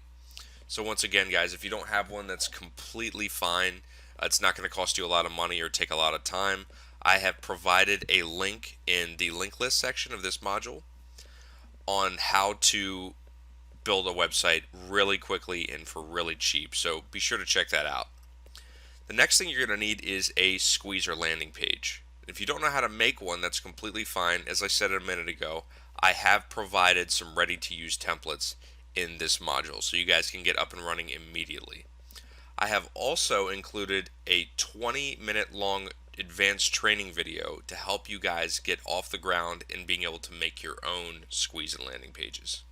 So once again, guys, if you don't have one, that's completely fine. It's not going to cost you a lot of money or take a lot of time. I have provided a link in the link list section of this module on how to build a website really quickly and for really cheap. So be sure to check that out. The next thing you're going to need is a squeezer landing page. If you don't know how to make one, that's completely fine. As I said a minute ago, I have provided some ready-to-use templates in this module so you guys can get up and running immediately. I have also included a 20-minute long advanced training video to help you guys get off the ground and being able to make your own squeeze and landing pages.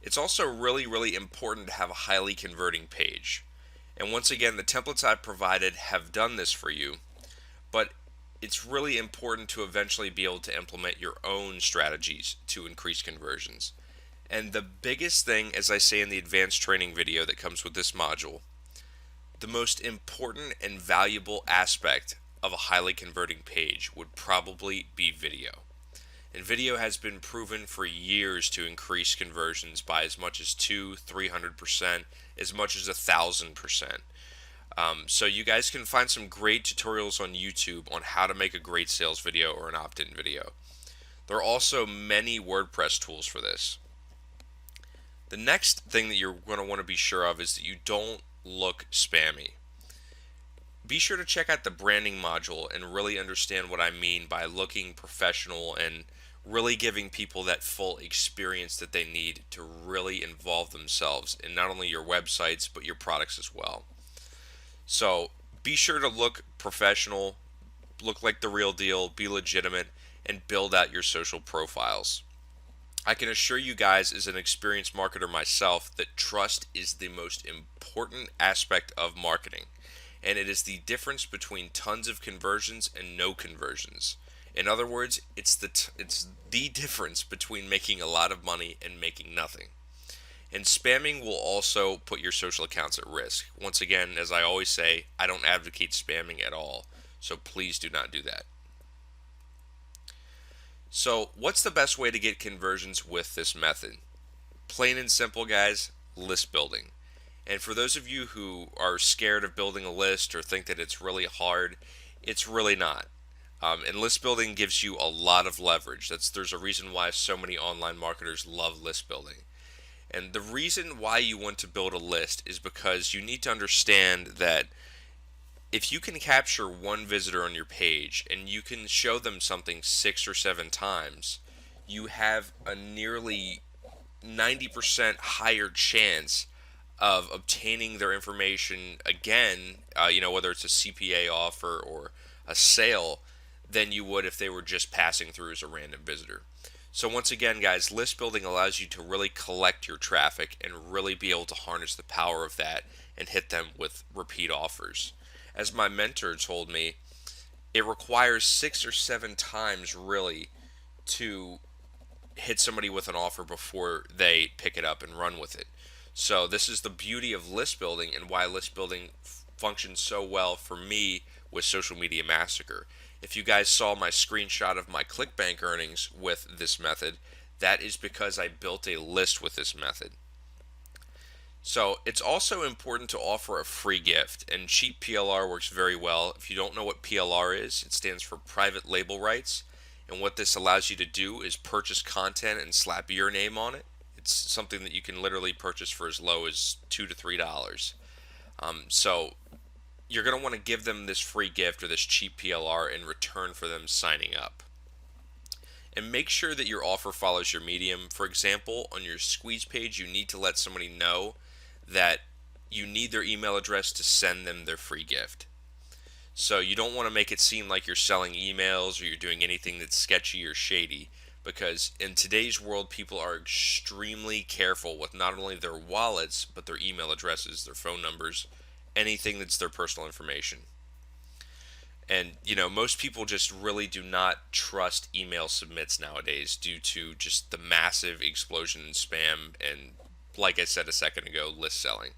It's also really important to have a highly converting page. And once again, the templates I've provided have done this for you, but it's really important to eventually be able to implement your own strategies to increase conversions. And the biggest thing, as I say in the advanced training video that comes with this module, the most important and valuable aspect of a highly converting page would probably be video. And video has been proven for years to increase conversions by as much as 200-300%, as much as 1,000%. So you guys can find some great tutorials on YouTube on how to make a great sales video or an opt-in video. There are also many WordPress tools for this. The next thing that you're going to want to be sure of is that you don't look spammy. Be sure to check out the branding module and really understand what I mean by looking professional and really giving people that full experience that they need to really involve themselves in not only your websites but your products as well. So be sure to look professional, look like the real deal, be legitimate, and build out your social profiles. I can assure you guys, as an experienced marketer myself, that trust is the most important aspect of marketing. and it is the difference between tons of conversions and no conversions. In other words, it's the difference between making a lot of money and making nothing. And spamming will also put your social accounts at risk. Once again, as I always say, I don't advocate spamming at all, so please do not do that. So, what's the best way to get conversions with this method? Plain and simple, guys, list building. And for those of you who are scared of building a list or think that it's really hard, it's really not. And list building gives you a lot of leverage. There's a reason why so many online marketers love list building. And the reason why you want to build a list is because you need to understand that if you can capture one visitor on your page and you can show them something 6 or 7 times, you have a nearly 90% higher chance of obtaining their information again, whether it's a CPA offer or a sale, than you would if they were just passing through as a random visitor. So once again, guys, list building allows you to really collect your traffic and really be able to harness the power of that and hit them with repeat offers. As my mentor told me, it requires 6 or 7 times really to hit somebody with an offer before they pick it up and run with it. So this is the beauty of list building and why list building functions so well for me with Social Media Massacre. If you guys saw my screenshot of my ClickBank earnings with this method, that is because I built a list with this method. So it's also important to offer a free gift, and cheap PLR works very well. If you don't know what PLR is, it stands for private label rights, and what this allows you to do is purchase content and slap your name on it. It's something that you can literally purchase for as low as $2 to $3. So you're going to want to give them this free gift or this cheap PLR in return for them signing up. And make sure that your offer follows your medium. For example, on your squeeze page, you need to let somebody know that you need their email address to send them their free gift. So you don't want to make it seem like you're selling emails or you're doing anything that's sketchy or shady, because in today's world, people are extremely careful with not only their wallets, but their email addresses, their phone numbers, anything that's their personal information. And, most people just really do not trust email submits nowadays due to just the massive explosion in spam and, like I said a second ago, list selling.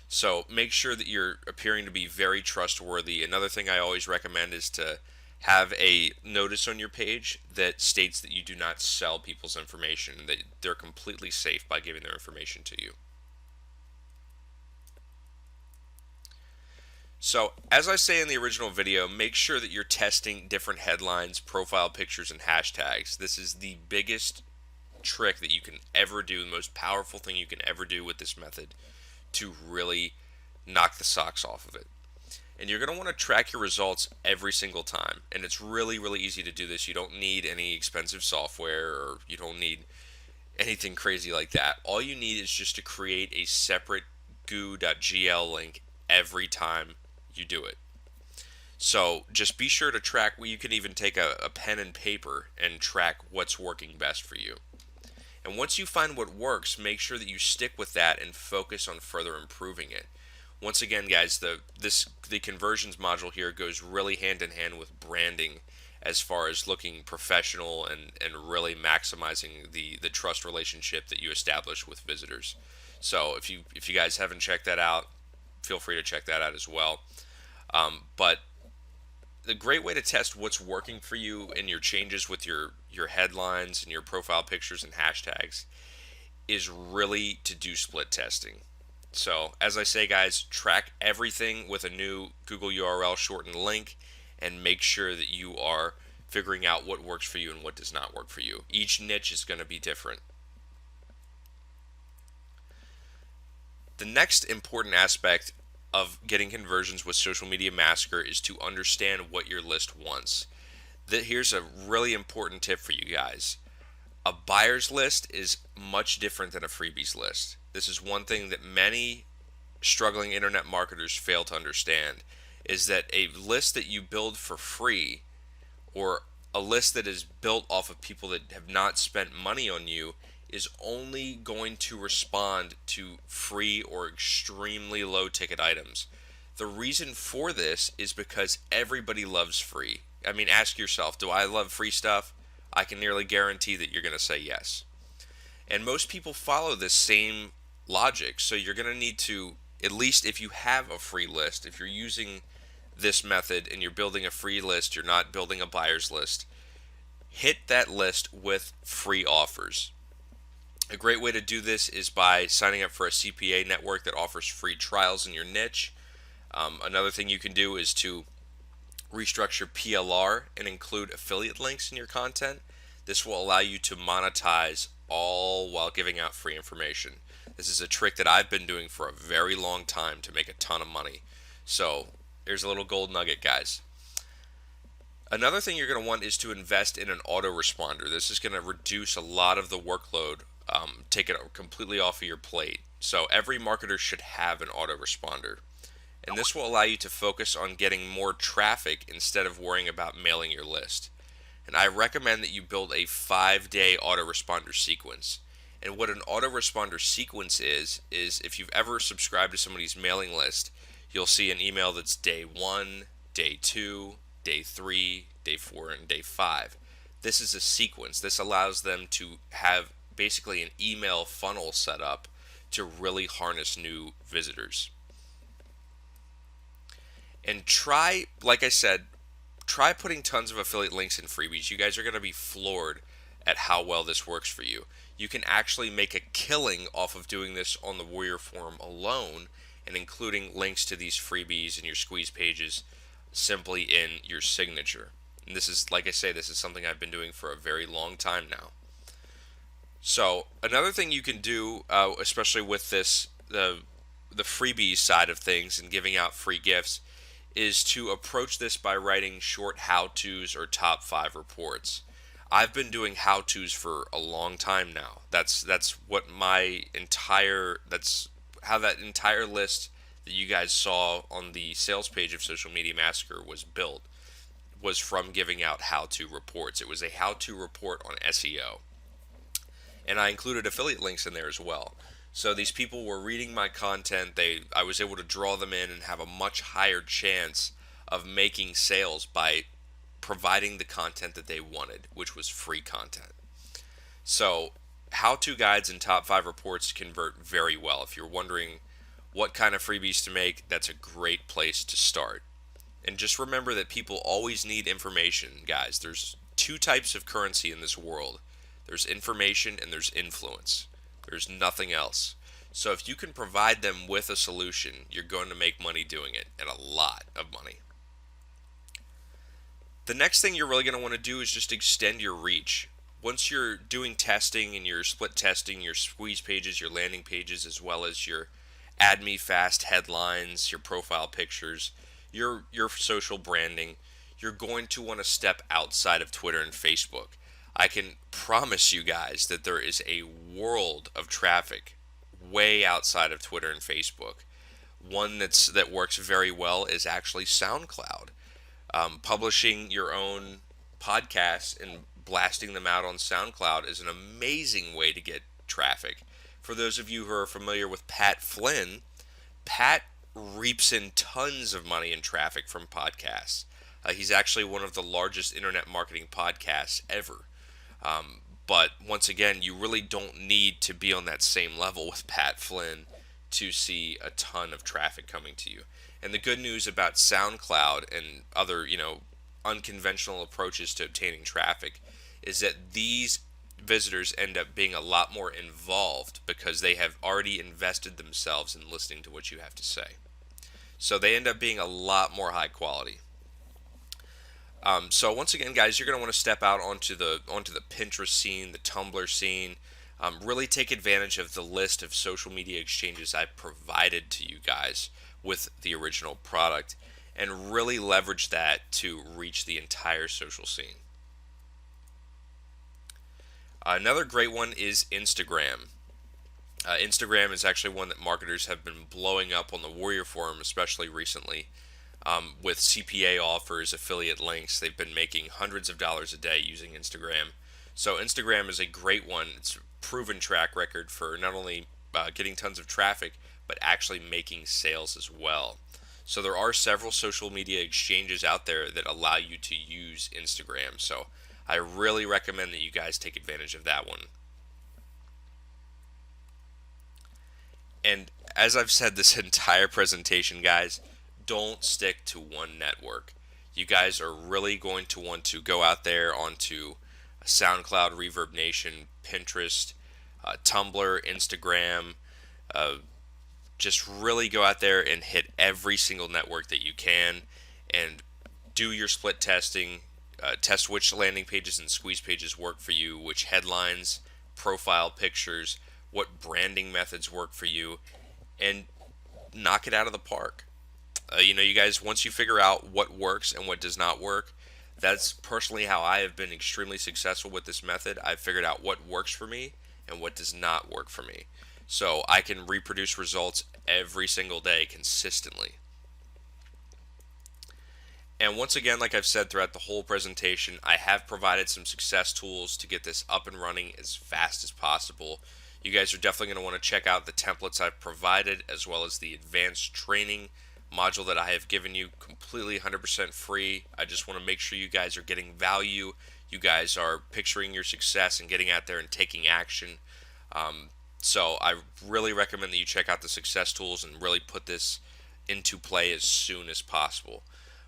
So make sure that you're appearing to be very trustworthy. Another thing I always recommend is to have a notice on your page that states that you do not sell people's information, that they're completely safe by giving their information to you. So, as I say in the original video, make sure that you're testing different headlines, profile pictures, and hashtags. This is the biggest trick that you can ever do, the most powerful thing you can ever do with this method to really knock the socks off of it. And you're going to want to track your results every single time. And it's really, really easy to do this. You don't need any expensive software, or you don't need anything crazy like that. All you need is just to create a separate goo.gl link every time you do it. So just be sure to track. You can even take a pen and paper and track what's working best for you. And once you find what works, make sure that you stick with that and focus on further improving it. Once again, guys, the conversions module here goes really hand in hand with branding as far as looking professional and really maximizing the trust relationship that you establish with visitors. So if you guys haven't checked that out, feel free to check that out as well. But the great way to test what's working for you and your changes with your headlines and your profile pictures and hashtags is really to do split testing. So as I say, guys, track everything with a new Google URL shortened link and make sure that you are figuring out what works for you and what does not work for you. Each niche is going to be different. The next important aspect of getting conversions with Social Media Massacre is to understand what your list wants. Here's a really important tip for you guys. A buyer's list is much different than a freebies list. This is one thing that many struggling internet marketers fail to understand, is that a list that you build for free, or a list that is built off of people that have not spent money on you, is only going to respond to free or extremely low ticket items. The reason for this is because everybody loves free. I mean, ask yourself, do I love free stuff? I can nearly guarantee that you're going to say yes. And most people follow this same logic. So you're going to need to, at least if you have a free list, if you're using this method and you're building a free list, you're not building a buyer's list, hit that list with free offers. A great way to do this is by signing up for a CPA network that offers free trials in your niche. Another thing you can do is to restructure PLR and include affiliate links in your content. This will allow you to monetize all while giving out free information. This is a trick that I've been doing for a very long time to make a ton of money. So there's a little gold nugget, guys. Another thing you're going to want is to invest in an autoresponder. This is going to reduce a lot of the workload, take it completely off of your plate. So every marketer should have an autoresponder. And this will allow you to focus on getting more traffic instead of worrying about mailing your list. And I recommend that you build a 5-day autoresponder sequence. And what an autoresponder sequence is if you've ever subscribed to somebody's mailing list, you'll see an email that's day 1, day 2, day 3, day 4, and day 5. This is a sequence. This allows them to have basically an email funnel set up to really harness new visitors. And try, like I said, try putting tons of affiliate links and freebies. You guys are going to be floored at how well this works for you. You can actually make a killing off of doing this on the Warrior Forum alone and including links to these freebies and your squeeze pages simply in your signature. And this is, like I say, this is something I've been doing for a very long time now. So another thing you can do, especially with this, the freebies side of things and giving out free gifts, is to approach this by writing short how-tos or top 5 reports. I've been doing how-tos for a long time now. That's how that entire list that you guys saw on the sales page of Social Media Massacre was built, was from giving out how-to reports. It was a how-to report on SEO. And I included affiliate links in there as well. So these people were reading my content. I was able to draw them in and have a much higher chance of making sales by providing the content that they wanted, which was free content. So how-to guides and top 5 reports convert very well. If you're wondering what kind of freebies to make, that's a great place to start. And just remember that people always need information, guys. There's 2 types of currency in this world. There's information and there's influence. There's nothing else. So if you can provide them with a solution, you're going to make money doing it, and a lot of money. The next thing you're really going to want to do is just extend your reach. Once you're doing testing and you're split testing your squeeze pages, your landing pages, as well as your add me fast headlines, your profile pictures, your social branding, you're going to want to step outside of Twitter and Facebook. I can promise you guys that there is a world of traffic way outside of Twitter and Facebook. One that works very well is actually SoundCloud. Publishing your own podcasts and blasting them out on SoundCloud is an amazing way to get traffic. For those of you who are familiar with Pat Flynn, Pat reaps in tons of money in traffic from podcasts. He's actually one of the largest internet marketing podcasts ever. But once again, you really don't need to be on that same level with Pat Flynn to see a ton of traffic coming to you. And the good news about SoundCloud and other, unconventional approaches to obtaining traffic is that these visitors end up being a lot more involved because they have already invested themselves in listening to what you have to say. So they end up being a lot more high quality. So once again, guys, you're going to want to step out onto the Pinterest scene, the Tumblr scene. Really take advantage of the list of social media exchanges I provided to you guys with the original product, and really leverage that to reach the entire social scene. Another great one is Instagram. Instagram is actually one that marketers have been blowing up on the Warrior Forum, especially recently. With CPA offers, affiliate links, they've been making hundreds of dollars a day using Instagram. So Instagram is a great one. It's a proven track record for not only getting tons of traffic, but actually making sales as well. So there are several social media exchanges out there that allow you to use Instagram. So I really recommend that you guys take advantage of that one. And as I've said this entire presentation, guys, don't stick to one network. You guys are really going to want to go out there onto SoundCloud, Reverb Nation, Pinterest, Tumblr, Instagram. Uh, just really go out there and hit every single network that you can and do your split testing. Test which landing pages and squeeze pages work for you, which headlines, profile pictures, what branding methods work for you, and knock it out of the park. You guys, once you figure out what works and what does not work, that's personally how I have been extremely successful with this method. I've figured out what works for me and what does not work for me. So I can reproduce results every single day consistently. And once again, like I've said throughout the whole presentation, I have provided some success tools to get this up and running as fast as possible. You guys are definitely going to want to check out the templates I've provided, as well as the advanced training module that I have given you, completely 100% free. I just want to make sure you guys are getting value. You guys are picturing your success and getting out there and taking action. So I really recommend that you check out the success tools and really put this into play as soon as possible.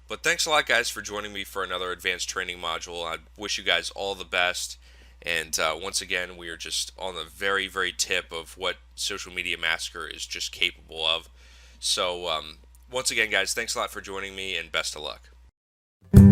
But thanks a lot, guys, for joining me for another advanced training module. I wish you guys all the best. And once again, we are just on the very, very tip of what Social Media Massacre is just capable of. So once again, guys, thanks a lot for joining me, and best of luck.